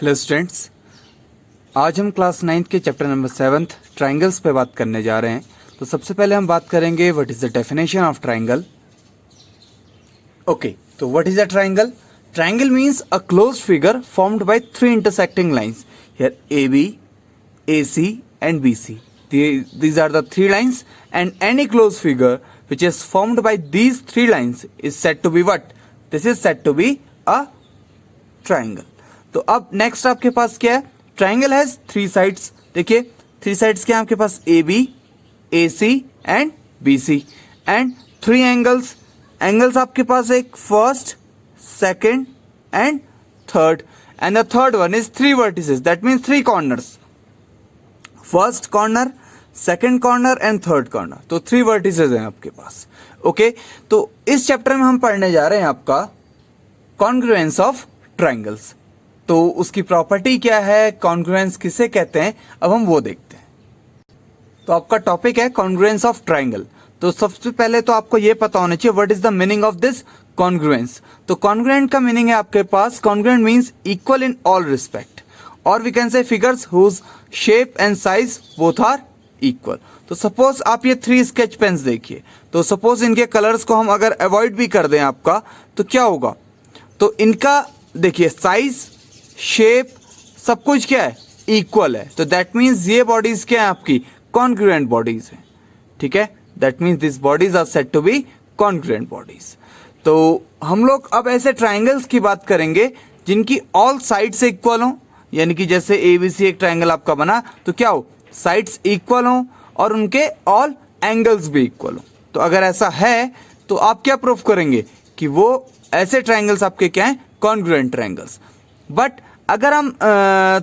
Hello students, आज हम class 9th के चैप्टर नंबर 7 ट्राइंगल्स पे बात करने जा रहे हैं। तो सबसे पहले हम बात करेंगे what is the definition of triangle. Okay, तो what is a triangle? Triangle means a closed figure formed by three intersecting lines here AB, AC and BC. These are the three lines, and any closed figure which is formed by these three lines is said to be what? This is said to be a triangle. तो अब next आपके पास क्या है? Triangle has three sides. देखिए three sides क्या है आपके पास? AB, AC and BC and three angles. Angles आपके पास एक first, second and third, and the third one is three vertices, that means three corners. First corner, second corner and third corner, तो three vertices हैं आपके पास। Okay, तो इस chapter में हम पढ़ने जा रहे हैं आपका कॉन्ग्रुएंस ऑफ ट्राइंगल्स। तो उसकी प्रॉपर्टी क्या है, कॉन्ग्रुएंस किसे कहते हैं, अब हम वो देखते हैं। तो आपका टॉपिक है कॉन्ग्रुएंस ऑफ ट्राइंगल। तो सबसे पहले तो आपको ये पता होना चाहिए what is the meaning of this congruence. तो कॉन्ग्रुएंट का मीनिंग है आपके पास, congruent means equal in all respect, और we can say figures whose shape and size both are equal. तो सपोज आप ये थ्री स्केच पेन्स देखिए, तो सपोज इनके कलर्स को हम अगर अवॉइड भी कर दें आपका, तो क्या होगा? तो इनका देखिए साइज, शेप, सब कुछ क्या है? इक्वल है। तो दैट मीन्स ये बॉडीज क्या है आपकी? कॉन्ग्रुएंट बॉडीज है। ठीक है, that means this bodies are said to be congruent bodies. तो हम लोग अब ऐसे ट्राइंगल्स की बात करेंगे जिनकी ऑल साइड से इक्वल हो, यानी कि जैसे ABC एक ट्राइंगल आपका बना, तो क्या हो? साइड्स इक्वल हो और उनके ऑल एंगल्स भी इक्वल हो। तो अगर ऐसा है तो आप क्या प्रूफ करेंगे कि वो ऐसे ट्राइंगल्स आपके क्या हैं? Congruent triangles. बट अगर हम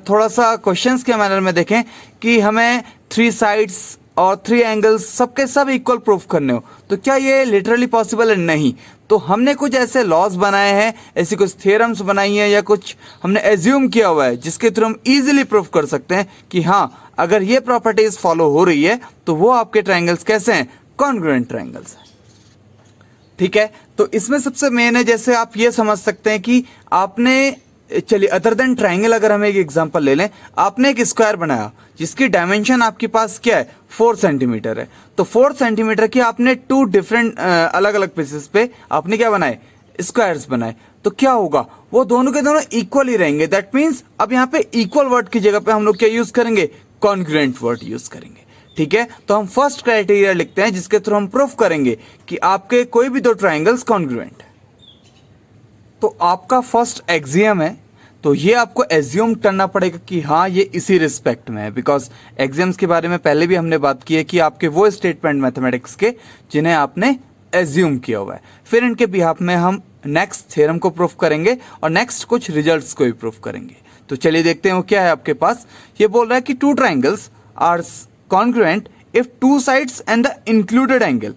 थोड़ा सा क्वेश्चंस के मैनर में देखें कि हमें थ्री साइड्स और थ्री एंगल्स सबके सब इक्वल प्रूफ करने हो, तो क्या ये लिटरली पॉसिबल है? नहीं। तो हमने कुछ ऐसे लॉज बनाए हैं, ऐसी कुछ थ्योरम्स बनाई हैं, या कुछ हमने एज्यूम किया हुआ है जिसके थ्रू हम इजीली प्रूफ कर सकते हैं कि हाँ, अगर ये प्रॉपर्टीज फॉलो हो रही है तो वो आपके ट्राइंगल्स कैसे हैं? कॉन्ग्रुएंट ट्राइंगल्स हैं। ठीक है, तो इसमें सबसे मेन है, जैसे आप ये समझ सकते हैं कि आपने, चलिए अदर देन ट्राइंगल अगर हम एक एग्जांपल ले लें, आपने एक स्क्वायर बनाया जिसकी डायमेंशन आपके पास क्या है? 4 सेंटीमीटर है। तो 4 सेंटीमीटर की आपने टू डिफरेंट अलग अलग पीसेस पे आपने क्या बनाए? स्क्वायर्स बनाए। तो क्या होगा? वो दोनों के दोनों इक्वल ही रहेंगे। दैट मीन्स अब यहाँ पे इक्वल वर्ड की जगह पे हम लोग क्या यूज करेंगे? कॉन्ग्रुएंट वर्ड यूज करेंगे। ठीक है, तो हम फर्स्ट क्राइटेरिया लिखते हैं जिसके थ्रू हम प्रूफ करेंगे कि आपके कोई भी दो ट्राइंगल्स कॉन्ग्रुएंट है। तो आपका फर्स्ट एक्सियम है, तो ये आपको एज्यूम करना पड़ेगा कि हाँ ये इसी रिस्पेक्ट में है, बिकॉज एग्जाम्स के बारे में पहले भी हमने बात की है कि आपके वो स्टेटमेंट मैथमेटिक्स के जिन्हें आपने एज्यूम किया हुआ है। फिर इनके बिहाफ में हम नेक्स्ट थ्योरम को प्रूफ करेंगे और नेक्स्ट कुछ रिजल्ट्स को भी प्रूफ करेंगे। तो चलिए देखते हैं वो क्या है आपके पास। ये बोल रहा है कि two triangles are congruent if two sides and the included angle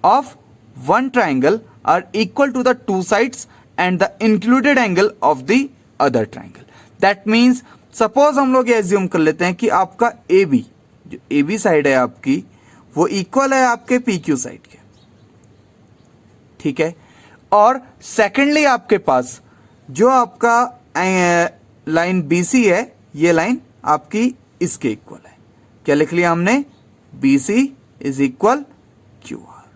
of one triangle are equal to the two sides and the included angle of the other triangle. That means suppose हम लोग ये assume कर लेते हैं कि आपका AB, जो AB side है आपकी, वो इक्वल है आपके PQ साइड के। ठीक है, और सेकेंडली आपके पास जो आपका लाइन BC है, ये लाइन आपकी इसके इक्वल है। क्या लिख लिया हमने? BC is equal QR।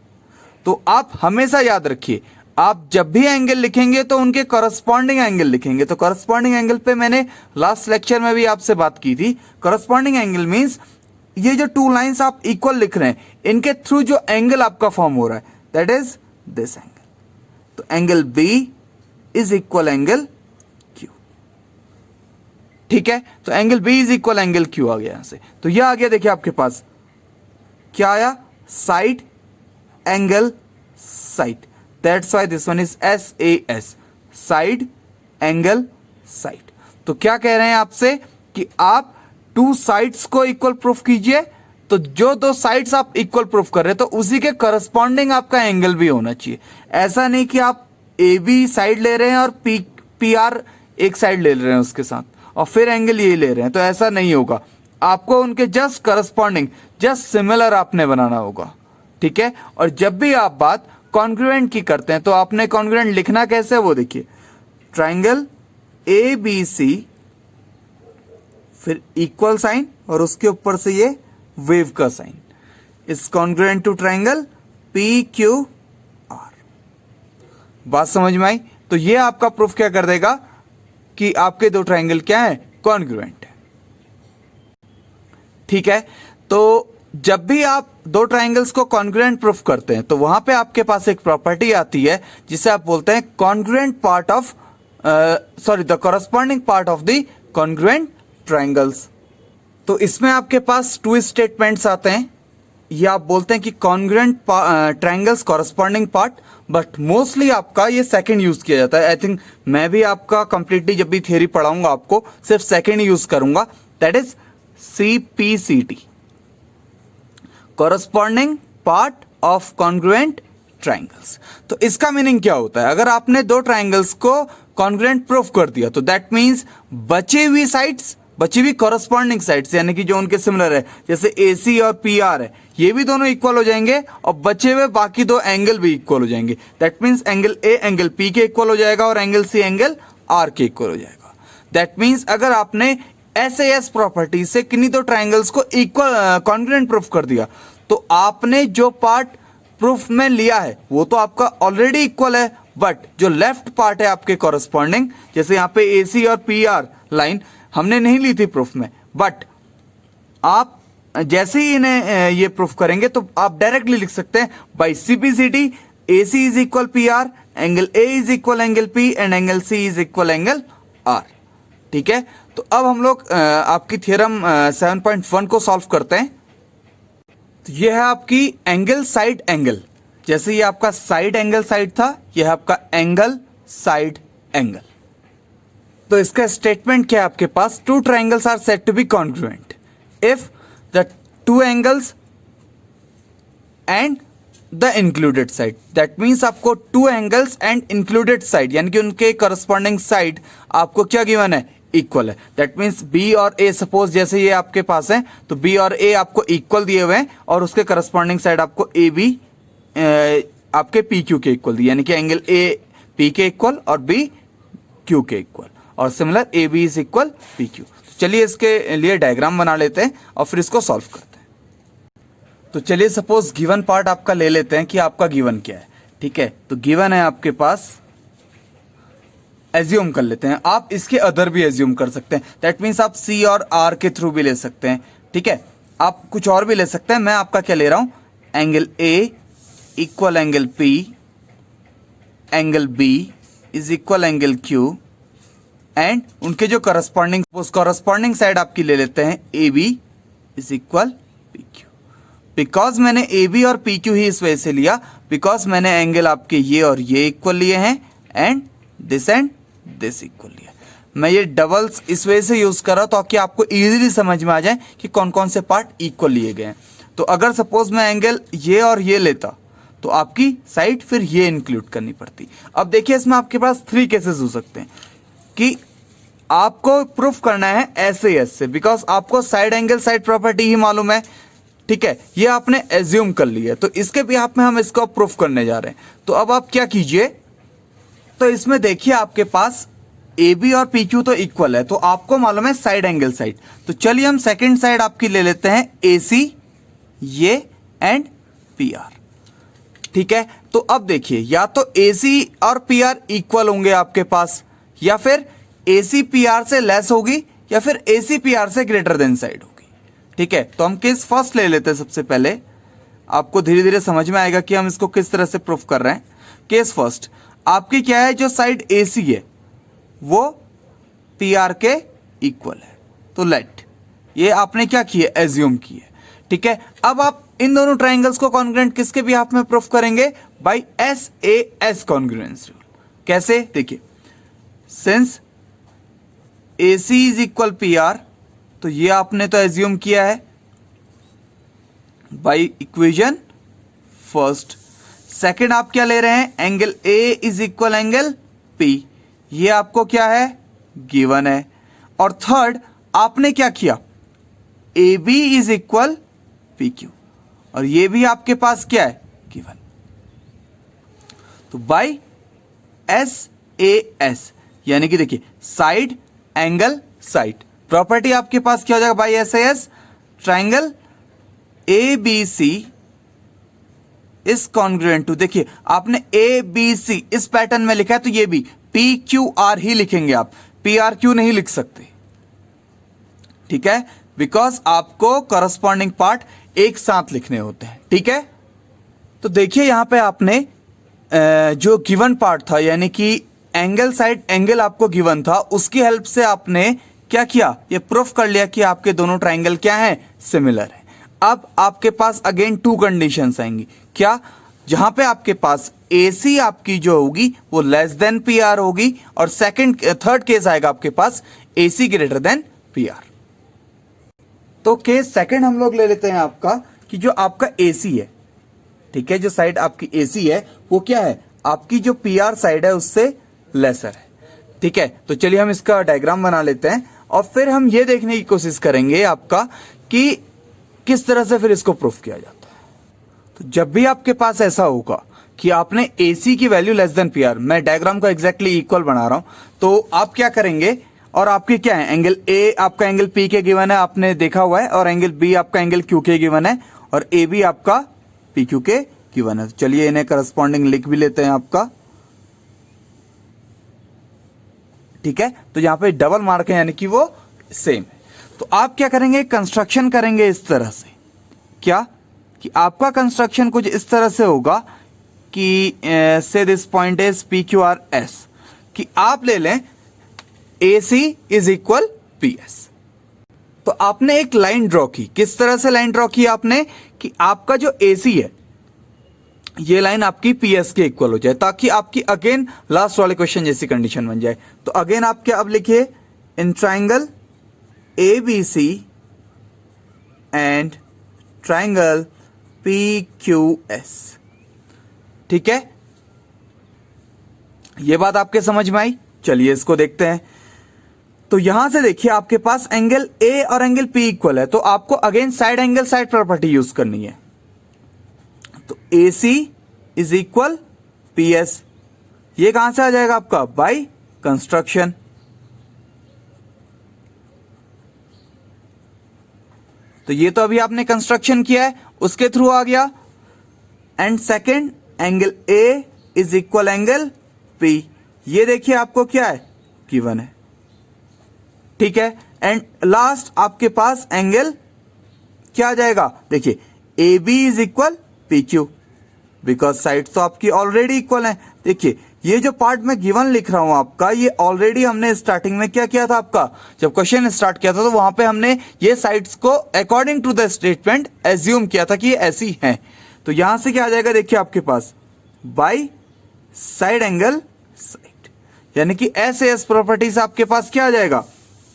तो आप हमेशा याद रखिए, आप जब भी एंगल लिखेंगे तो उनके करस्पॉन्डिंग एंगल लिखेंगे। तो करस्पॉन्डिंग एंगल पे मैंने लास्ट लेक्चर में भी आपसे बात की थी। करस्पॉन्डिंग एंगल मींस ये जो टू लाइंस आप इक्वल लिख रहे हैं, इनके थ्रू जो एंगल आपका फॉर्म हो रहा है, दैट इज दिस एंगल। तो angle B is equal angle Q। ठीक है, तो angle B is equal angle Q आ गया यहां से। तो यह आ गया, देखिए आपके पास क्या आया? Side angle side. That's why this one is SAS, side angle side. तो क्या कह रहे हैं आपसे कि आप टू साइड्स को इक्वल प्रूफ कीजिए। तो जो दो साइड्स आप इक्वल प्रूफ कर रहे हैं, तो उसी के करस्पॉन्डिंग आपका एंगल भी होना चाहिए। ऐसा नहीं कि आप AB साइड ले रहे हैं और PR एक साइड ले रहे हैं उसके साथ, और फिर एंगल ये ले रहे हैं, तो ऐसा नहीं होगा। आपको उनके जस्ट करस्पॉन्डिंग, जस्ट सिमिलर आपने बनाना होगा। ठीक है, और जब भी आप बात कॉन्ग्रुएंट की करते हैं तो आपने कॉन्ग्रुएंट लिखना कैसे है वो देखिए। ट्राइंगल ABC फिर इक्वल साइन और उसके ऊपर से ये वेव का sign is congruent to triangle P Q R. बात समझ में आई? तो ये आपका प्रूफ क्या कर देगा कि आपके दो ट्राइंगल क्या है, कॉन्ग्रुएंट है। ठीक है, तो जब भी आप दो ट्राइंगल्स को कॉन्ग्रुएंट प्रूफ करते हैं तो वहां पे आपके पास एक प्रॉपर्टी आती है जिसे आप बोलते हैं congruent part of the corresponding part of the congruent triangles. तो इसमें आपके पास टू स्टेटमेंट्स आते हैं। ये आप बोलते हैं कि congruent triangles corresponding part, but mostly आपका ये सेकंड यूज किया जाता है। आई थिंक मैं भी आपका कंप्लीटली जब भी थ्योरी पढ़ाऊंगा आपको सिर्फ सेकंड यूज करूंगा, that is CPCT, corresponding part of congruent triangles. तो इसका मीनिंग क्या होता है? अगर आपने दो ट्राइंगल्स को कॉन्ग्रुएंट प्रूफ कर दिया तो दैट मीन्स बची हुई कॉरस्पॉन्डिंग साइड्स यानी कि जो उनके सिमिलर है, जैसे AC और PR है, ये भी दोनों इक्वल हो जाएंगे और बचे हुए बाकी दो एंगल भी इक्वल हो जाएंगे। That means angle A angle P के इक्वल हो जाएगा और एंगल C एंगल R के इक्वल हो जाएगा। दैट मीन्स अगर आपने SAS प्रॉपर्टी से किन्हीं दो ट्राइंगल्स को इक्वल कॉन्ग्रुएंट प्रूफ कर दिया तो आपने जो पार्ट प्रूफ में लिया है वो तो आपका ऑलरेडी इक्वल है, बट जो लेफ्ट पार्ट है आपके कॉरस्पॉन्डिंग, जैसे यहाँ पे AC और PR लाइन हमने नहीं ली थी प्रूफ में, बट आप जैसे ही इन्हें ये प्रूफ करेंगे तो आप डायरेक्टली लिख सकते हैं by CPCT AC is equal PR, angle A is equal angle P and angle C is equal angle R। ठीक है, तो अब हम लोग आपकी थ्योरम 7.1 को सॉल्व करते हैं। तो ये है आपकी एंगल साइड एंगल। जैसे ये आपका साइड एंगल साइड था, यह है आपका एंगल साइड एंगल। तो इसका स्टेटमेंट क्या है आपके पास? Two triangles are said to be congruent if the two angles and the included side. That means आपको two angles and included side यानी कि उनके करस्पॉन्डिंग साइड आपको क्या गिवन है? इक्वल है। दैट मीन्स B और A, सपोज जैसे ये आपके पास है तो B और A आपको इक्वल दिए हुए हैं और उसके करस्पॉन्डिंग साइड आपको AB आपके PQ के इक्वल दिए, यानी कि एंगल A P के इक्वल और B Q के इक्वल, और similar AB is equal PQ। चलिए इसके लिए डायग्राम बना लेते हैं और फिर इसको सॉल्व करते हैं। तो चलिए सपोज गिवन पार्ट आपका ले लेते हैं कि आपका गिवन क्या है। ठीक है, तो गिवन है आपके पास, एज्यूम कर लेते हैं। आप इसके अदर भी एज्यूम कर सकते हैं। दैट मीन्स आप C और R के थ्रू भी ले सकते हैं। ठीक है, आप कुछ और भी ले सकते हैं। मैं आपका क्या ले रहा हूं? Angle A equal angle P, angle B is equal angle Q and उनके जो करस्पॉन्डिंग साइड आपकी ले लेते हैं AB is equal PQ। Because मैंने AB और PQ ही इस वजह से लिया बिकॉज मैंने एंगल आपके ये और ये इक्वल लिए हैं एंड दिस इक्वल लिया। मैं ये डबल्स इस वजह से यूज कर रहा हूं ताकि आपको इजीली समझ में आ जाए कि कौन कौन से पार्ट इक्वल लिए गए हैं। तो अगर सपोज मैं एंगल ये और ये लेता तो आपकी साइड फिर ये इंक्लूड करनी पड़ती। अब देखिए इसमें आपके पास 3 केसेस हो सकते हैं कि आपको प्रूफ करना है SAS से, बिकॉज आपको साइड एंगल साइड प्रॉपर्टी ही मालूम है। ठीक है, ये आपने एज्यूम कर लिया, तो इसके बिहाफ में हम इसको प्रूफ करने जा रहे हैं। तो अब आप क्या कीजिए, तो इसमें देखिए आपके पास AB और PQ तो इक्वल है, तो आपको मालूम है साइड एंगल साइड। तो चलिए हम सेकंड साइड आपकी ले लेते हैं AC ये एंड PR। ठीक है, तो अब देखिए या तो AC और PR इक्वल होंगे आपके पास, या फिर AC PR से लेस होगी, या फिर AC PR से ग्रेटर देन साइड होगी। ठीक है, तो हम केस फर्स्ट ले लेते हैं। सबसे पहले आपको धीरे धीरे समझ में आएगा कि हम इसको किस तरह से प्रूफ कर रहे हैं। केस फर्स्ट आपकी क्या है, जो साइड AC है वो PR के इक्वल है। तो लेट ये आपने क्या किया, एज्यूम किया। ठीक है, अब आप इन दोनों ट्राइंगल्स को कॉन्ग्रुएंट किसके बिहाफ में प्रूफ करेंगे? By SAS congruence rule. कैसे? देखिए, since AC is equal PR, तो ये आपने तो एज्यूम किया है बाय इक्वेशन फर्स्ट। सेकंड आप क्या ले रहे हैं? Angle A is equal angle P, ये आपको क्या है? गिवन है। और थर्ड आपने क्या किया? AB इज इक्वल PQ, और ये भी आपके पास क्या है? गिवन। तो बाय SAS यानी कि देखिए साइड एंगल साइड प्रॉपर्टी आपके पास क्या हो जाएगा by SAS, triangle ABC is congruent to, देखिए आपने ABC इस पैटर्न में लिखा है तो ये भी PQR ही लिखेंगे आप, PRQ नहीं लिख सकते, ठीक है, बिकॉज आपको करस्पॉन्डिंग पार्ट एक साथ लिखने होते हैं, ठीक है। तो देखिए यहां पे आपने जो गिवन पार्ट था यानी कि एंगल साइड एंगल आपको गिवन था, उसकी हेल्प से आपने क्या किया, ये प्रूफ कर लिया कि आपके दोनों ट्राइंगल क्या हैं, सिमिलर है। अब आपके पास अगेन टू कंडीशंस आएंगी, क्या, जहां पे आपके पास AC आपकी जो होगी वो लेस देन PR होगी, और थर्ड केस आएगा आपके पास AC ग्रेटर देन PR। तो केस सेकंड हम लोग ले लेते हैं आपका कि जो आपका AC है, ठीक है, जो साइड आपकी AC है वो क्या है, आपकी जो PR साइड है उससे लेसर है, ठीक है। तो चलिए हम इसका डायग्राम बना लेते हैं और फिर हम ये देखने की कोशिश करेंगे आपका कि किस तरह से फिर इसको प्रूफ किया जाता है। तो जब भी आपके पास ऐसा होगा कि आपने AC की वैल्यू लेस देन PR, मैं डायग्राम को एग्जैक्टली इक्वल बना रहा हूं, तो आप क्या करेंगे, और आपके क्या है, एंगल A आपका एंगल P के गिवन है, आपने देखा हुआ है, और एंगल B आपका एंगल Q के गिवन है, और AB आपका PQ के गिवन है। चलिए इन्हें करस्पॉन्डिंग लिख भी लेते हैं आपका, ठीक है। तो यहां पे डबल मार्क है यानी कि वो सेम है। तो आप क्या करेंगे, कंस्ट्रक्शन करेंगे इस तरह से, क्या कि आपका कंस्ट्रक्शन कुछ इस तरह से होगा कि से दिस पॉइंट इज PQRS, कि आप ले लें AC इज इक्वल PS। तो आपने एक लाइन ड्रॉ की, किस तरह से लाइन ड्रॉ की आपने, कि आपका जो AC है ये लाइन आपकी PS के इक्वल हो जाए, ताकि आपकी अगेन लास्ट वाले क्वेश्चन जैसी कंडीशन बन जाए। तो अगेन आप क्या अब लिखिए, in triangle ABC and triangle PQS, ठीक है, ये बात आपके समझ में आई। चलिए इसको देखते हैं। तो यहां से देखिए आपके पास एंगल A और एंगल P इक्वल है, तो आपको again side angle side property use करनी है। तो AC इज इक्वल PS, ये कहां से आ जाएगा आपका, बाय कंस्ट्रक्शन। तो ये तो अभी आपने कंस्ट्रक्शन किया है, उसके थ्रू आ गया। And second angle A is equal angle P, ये देखिए आपको क्या है, गिवन है, ठीक है। एंड लास्ट आपके पास एंगल क्या आ जाएगा, देखिए AB is equal PQ, because side तो आपकी ऑलरेडी इक्वल है। देखिए ये जो पार्ट मैं गिवन लिख रहा हूं आपका, ये ऑलरेडी हमने स्टार्टिंग में क्या किया था, आपका जब क्वेश्चन स्टार्ट किया था तो वहां पे हमने ये साइड्स को according to the statement assume किया था कि ये ऐसी हैं। तो यहां से क्या आ जाएगा, देखिए आपके पास बाय साइड एंगल साइड, यानी कि SAS प्रॉपर्टीज आपके पास क्या आ जाएगा,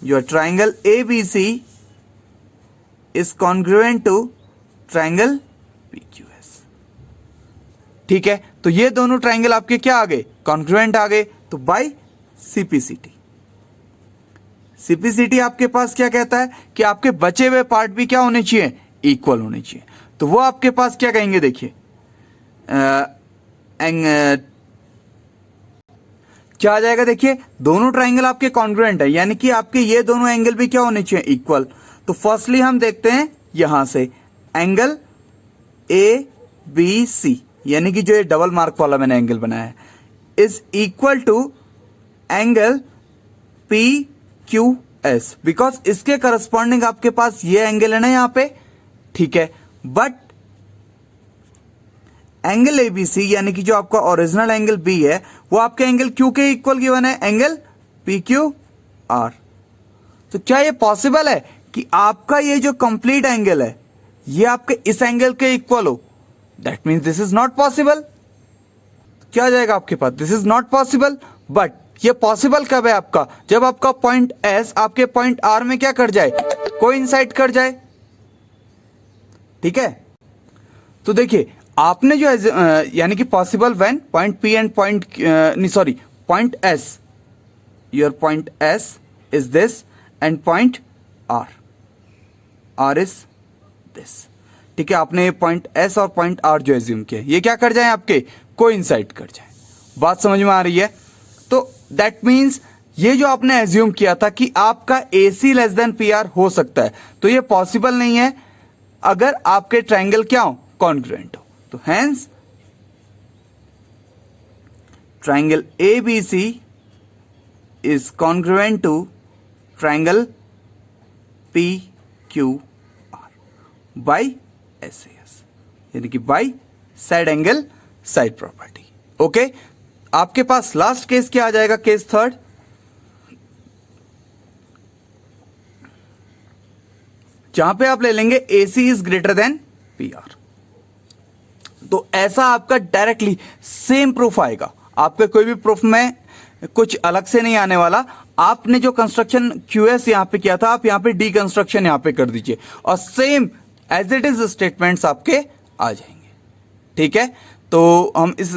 your triangle ABC is congruent to triangle PQS, ठीक है। तो ये दोनों ट्राइंगल आपके क्या आ गए, कॉन्ग्रुएंट आ गए। तो बाय CPCT, CPCT आपके पास क्या कहता है कि आपके बचे हुए पार्ट भी क्या होने चाहिए, इक्वल होने चाहिए। तो वो आपके पास क्या कहेंगे, देखिए क्या आ जाएगा, देखिए दोनों ट्राइंगल आपके कॉन्ग्रुएंट है, यानी कि आपके ये दोनों एंगल भी क्या होने चाहिए, इक्वल। तो फर्स्टली हम देखते हैं यहां से एंगल ABC, यानी कि जो ये डबल मार्क वाला मैंने एंगल बनाया है, is equal to angle PQS, because इसके करस्पॉन्डिंग आपके पास ये एंगल है ना यहां पे, ठीक है। बट एंगल ABC यानी कि जो आपका ओरिजिनल एंगल B है वो आपके एंगल Q के इक्वल गिवन है, एंगल PQR। तो क्या ये पॉसिबल है कि आपका ये जो कंप्लीट एंगल है ये आपके इस एंगल के इक्वल हो? That means this is not possible. क्या आ जाएगा आपके पास, this is not possible. But ये पॉसिबल कब है आपका, जब आपका पॉइंट S आपके पॉइंट R में क्या कर जाए, कोइंसाइड कर जाए, ठीक है। तो देखिए आपने जो यानी कि possible when point P and point S, your point S is this and point R is this, ठीक है। आपने पॉइंट S और पॉइंट R जो एज्यूम किया ये क्या कर जाए, आपके कोइंसाइड कर जाए। बात समझ में आ रही है? तो दैट मीन्स ये जो आपने एज्यूम किया था कि आपका AC लेस देन PR हो सकता है, तो ये पॉसिबल नहीं है अगर आपके ट्रायंगल क्या हो, कॉन्ग्रुएंट हो। तो hence triangle ABC is congruent to triangle PQR by SAS, यानी कि by side angle side property. Okay, आपके पास लास्ट केस क्या आ जाएगा, केस थर्ड। जहां पे आप ले लेंगे AC is greater than PR। तो ऐसा आपका डायरेक्टली सेम प्रूफ आएगा, आपके कोई भी प्रूफ में कुछ अलग से नहीं आने वाला। आपने जो कंस्ट्रक्शन QS यहां पे किया था, आप यहां पे डी कंस्ट्रक्शन यहां पे कर दीजिए और same as it is statements आपके आ जाएंगे। ठीक है, तो हम इस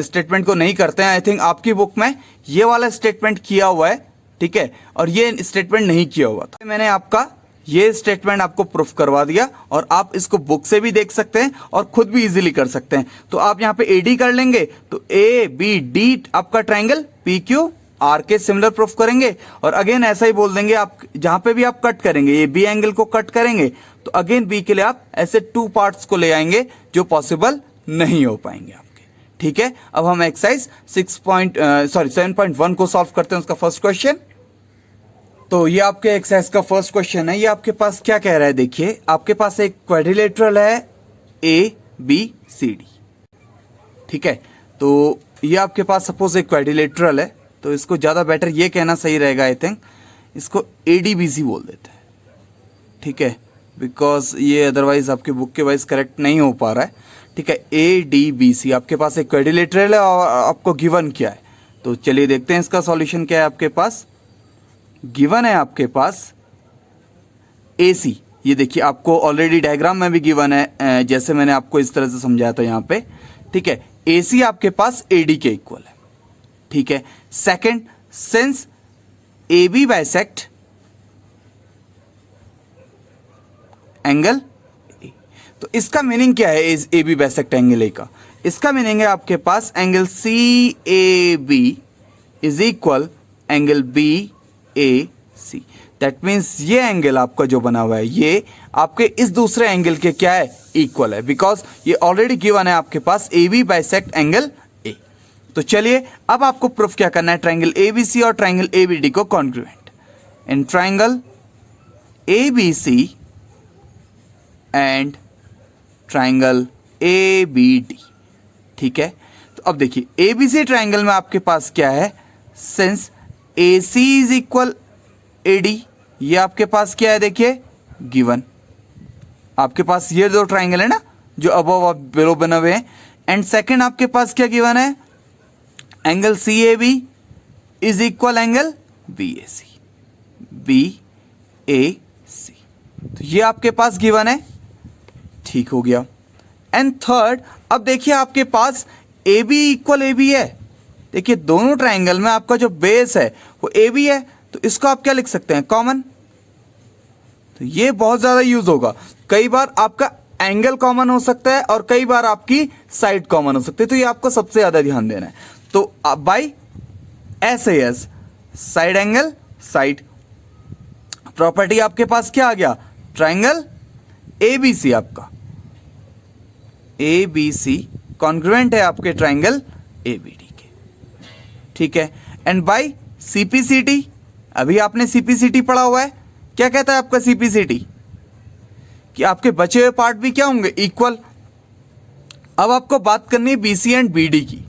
स्टेटमेंट को नहीं करते हैं। आई थिंक आपकी बुक में ये वाला स्टेटमेंट किया हुआ है, ठीक है, और ये स्टेटमेंट नहीं किया हुआ था। मैंने आपका ये स्टेटमेंट आपको प्रूफ करवा दिया और आप इसको बुक से भी देख सकते हैं और खुद भी इजीली कर सकते हैं। तो आप यहाँ पे AD कर लेंगे तो ABD आपका ट्रायंगल PQR के सिमिलर प्रूफ करेंगे और अगेन ऐसा ही बोल देंगे। आप जहां पे भी आप कट करेंगे, ये B एंगल को कट करेंगे तो अगेन B के लिए आप ऐसे 2 पार्ट्स को ले आएंगे जो पॉसिबल नहीं हो पाएंगे आपके। ठीक है, अब हम एक्सरसाइज 7.1 को सॉल्व करते हैं, उसका फर्स्ट क्वेश्चन। तो ये आपके एक्सरसाइज का फर्स्ट क्वेश्चन है। ये आपके पास क्या कह रहा है, देखिए आपके पास एक क्वाड्रिलेटरल है ABCD। ठीक है, तो ये आपके पास सपोज एक क्वाड्रिलेटरल है, तो इसको ज्यादा बेटर ये कहना सही रहेगा, आई थिंक इसको ADBC बोल देते हैं। ठीक है, बिकॉज ये अदरवाइज आपके बुक के वाइज करेक्ट नहीं हो पा रहा है। ठीक है, ADBC आपके पास एक क्वाड्रिलेटरल है और आपको गिवन क्या है, तो चलिए देखते हैं इसका सॉल्यूशन क्या है। आपके पास गिवन है आपके पास AC, ये देखिए आपको ऑलरेडी डायग्राम में भी गिवन है, जैसे मैंने आपको इस तरह से समझाया था यहाँ पे। ठीक है, AC आपके पास AD के इक्वल है। ठीक है, second, since AB bisect angle A, तो इसका मीनिंग क्या है AB बाइसेक्ट एंगल A का? इसका मीनिंग है आपके पास angle CAB is equal angle BAC। That means ये एंगल आपका जो बना हुआ है ये आपके इस दूसरे एंगल के क्या है, इक्वल है, बिकॉज ये ऑलरेडी गिवन है आपके पास AB बाइसेक्ट एंगल A। तो चलिए अब आपको प्रूफ क्या करना है, ट्रायंगल ABC और ट्रायंगल ABD को congruent. In triangle ABC and triangle ABD। ठीक है, तो अब देखिए ABC ट्रायंगल में आपके पास क्या है, since AC is equal AD, ये आपके पास क्या है, देखिए गिवन आपके पास ये दो ट्रायंगल है ना जो अबव और बिलो बने हुए हैं। एंड सेकंड आपके पास क्या गिवन है, angle CAB is equal angle BAC। तो ये आपके पास गिवन है, ठीक हो गया। एंड थर्ड, अब देखिए आपके पास AB इक्वल AB है। देखिए दोनों ट्रायंगल में आपका जो बेस है वो AB है, तो इसको आप क्या लिख सकते हैं, कॉमन। तो ये बहुत ज्यादा यूज होगा, कई बार आपका एंगल कॉमन हो सकता है और कई बार आपकी साइड कॉमन हो सकती है, तो ये आपको सबसे ज्यादा ध्यान देना है। तो by SAS side angle side property आपके पास क्या आ गया, ट्रायंगल ABC आपका ABC कॉन्ग्रुएंट है आपके ट्रायंगल ABD के। ठीक है, एंड बाय CPCT, अभी आपने CPCT पढ़ा हुआ है, क्या कहता है आपका CPCT कि आपके बचे हुए पार्ट भी क्या होंगे, इक्वल। अब आपको बात करनी है BC एंड BD की।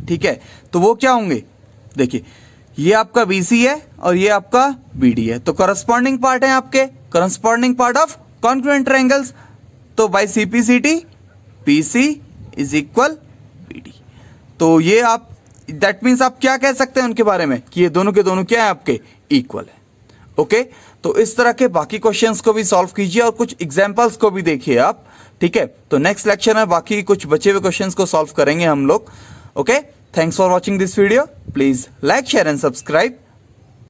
ठीक है, तो वो क्या होंगे, देखिए ये आपका BC है और ये आपका BD है, तो करस्पॉन्डिंग पार्ट है आपके, corresponding part of congruent triangles. तो by CPCT BC is equal BD। तो ये आप दैट मीन्स आप क्या कह सकते हैं उनके बारे में कि ये दोनों के दोनों क्या है, आपके इक्वल है। ओके, तो इस तरह के बाकी क्वेश्चंस को भी सॉल्व कीजिए और कुछ एग्जांपल्स को भी देखिए आप। ठीक है, तो नेक्स्ट लेक्चर में बाकी कुछ बचे हुए क्वेश्चंस को सॉल्व करेंगे हम लोग। Okay, thanks for watching this video, please like share and subscribe.